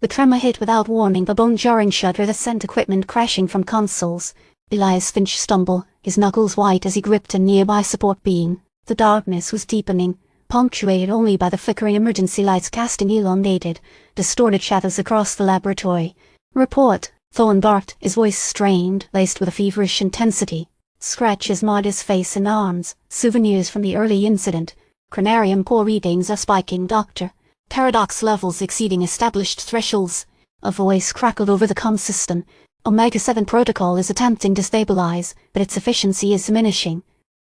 The tremor hit without warning, the bone-jarring shudder that sent equipment crashing from consoles. Elias Finch stumbled, his knuckles white as he gripped a nearby support beam. The darkness was deepening, punctuated only by the flickering emergency lights casting elongated, distorted shadows across the laboratory. "Report," Thorne barked, his voice strained, laced with a feverish intensity. Scratches marred his face and arms, souvenirs from the early incident. "Chronarium core readings are spiking, Doctor. Paradox levels exceeding established thresholds." A voice crackled over the comm system. "Omega-7 protocol is attempting to stabilize, but its efficiency is diminishing."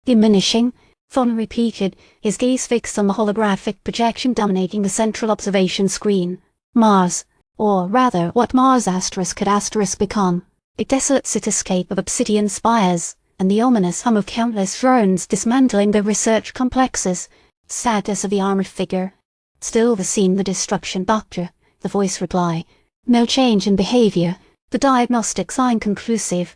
"Diminishing?" Thorne repeated, his gaze fixed on the holographic projection dominating the central observation screen. Mars. Or rather, what Mars could become. A desolate cityscape of obsidian spires, and the ominous hum of countless drones dismantling their research complexes. Sadness of the armored figure. "Still the scene, the destruction, Doctor," the voice replied. "No change in behavior. The diagnostics are inconclusive."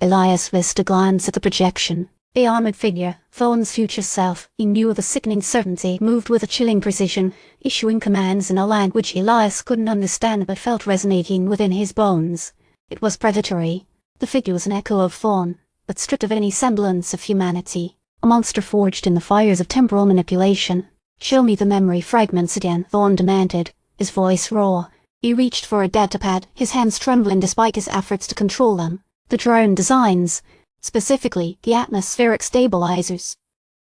Elias risked a glance at the projection. The armored figure, Thorne's future self, he knew with a sickening certainty, moved with a chilling precision, issuing commands in a language Elias couldn't understand but felt resonating within his bones. It was predatory. The figure was an echo of Thorne, but stripped of any semblance of humanity. A monster forged in the fires of temporal manipulation. "Show me the memory fragments again," Thorne demanded, his voice raw. He reached for a datapad, his hands trembling despite his efforts to control them. The drone designs. Specifically, the atmospheric stabilizers.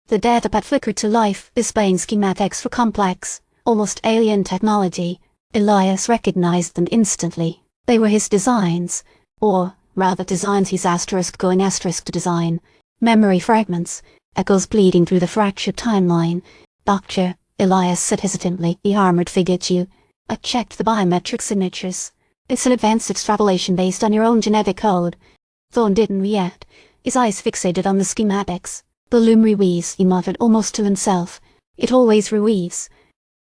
The datapad flickered to life, displaying schematics for complex, almost alien technology. Elias recognized them instantly. They were his designs. Or, rather, designs he's going to design. Memory fragments, echoes bleeding through the fractured timeline. "Doctor," Elias said hesitantly, the armored figure to you. "I checked the biometric signatures. It's an advanced extrapolation based on your own genetic code." Thorne didn't react, his eyes fixated on the schematics. "The loom reweaves," he muttered almost to himself. "It always reweaves."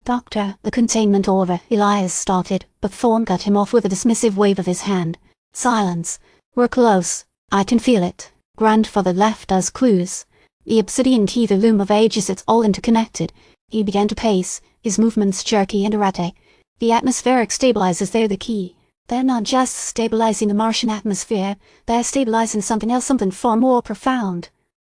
"Doctor, the containment order," Elias started, but Thorne cut him off with a dismissive wave of his hand. "Silence. We're close. I can feel it. Grandfather left us clues. The obsidian key, the Loom of Ages, it's all interconnected." He began to pace, his movements jerky and erratic. "The atmospheric stabilizers, they're the key. They're not just stabilizing the Martian atmosphere, they're stabilizing something else, something far more profound."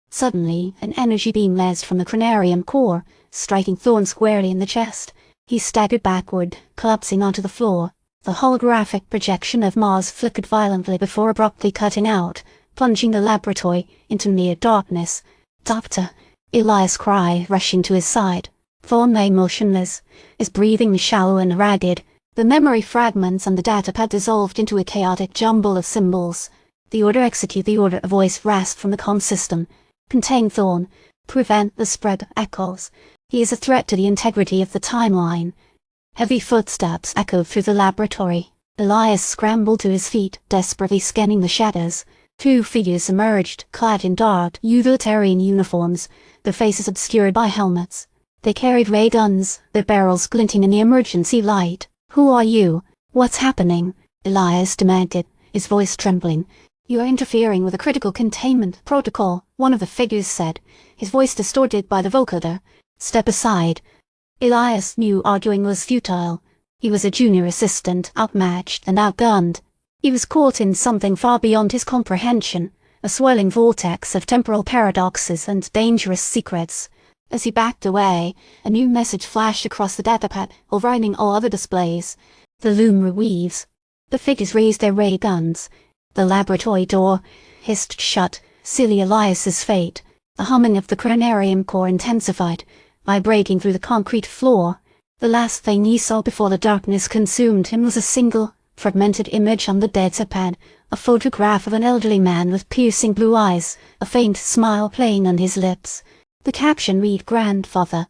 Suddenly, an energy beam lashed from the Chronarium core, striking Thorne squarely in the chest. He staggered backward, collapsing onto the floor. The holographic projection of Mars flickered violently before abruptly cutting out, plunging the laboratory into near darkness. "Doctor!" Elias cried, rushing to his side. Thorne lay motionless, his breathing shallow and ragged. The memory fragments and the datapad dissolved into a chaotic jumble of symbols. "The order, execute the order," a voice rasped from the comm system. "Contain Thorne. Prevent the spread of echoes. He is a threat to the integrity of the timeline." Heavy footsteps echoed through the laboratory. Elias scrambled to his feet, desperately scanning the shadows. Two figures emerged, clad in dark, utilitarian uniforms, their faces obscured by helmets. They carried ray guns, their barrels glinting in the emergency light. "Who are you? What's happening?" Elias demanded, his voice trembling. "You are interfering with a critical containment protocol," one of the figures said, his voice distorted by the vocoder. "Step aside." Elias knew arguing was futile. He was a junior assistant, outmatched and outgunned. He was caught in something far beyond his comprehension, a swirling vortex of temporal paradoxes and dangerous secrets. As he backed away, a new message flashed across the datapad, overriding all other displays. "The loom reweaves." The figures raised their ray guns. The laboratory door hissed shut, sealing Elias's fate. The humming of the Chronarium core intensified, vibrating through the concrete floor. The last thing he saw before the darkness consumed him was a single, fragmented image on the datapad, a photograph of an elderly man with piercing blue eyes, a faint smile playing on his lips. The caption read "Grandfather."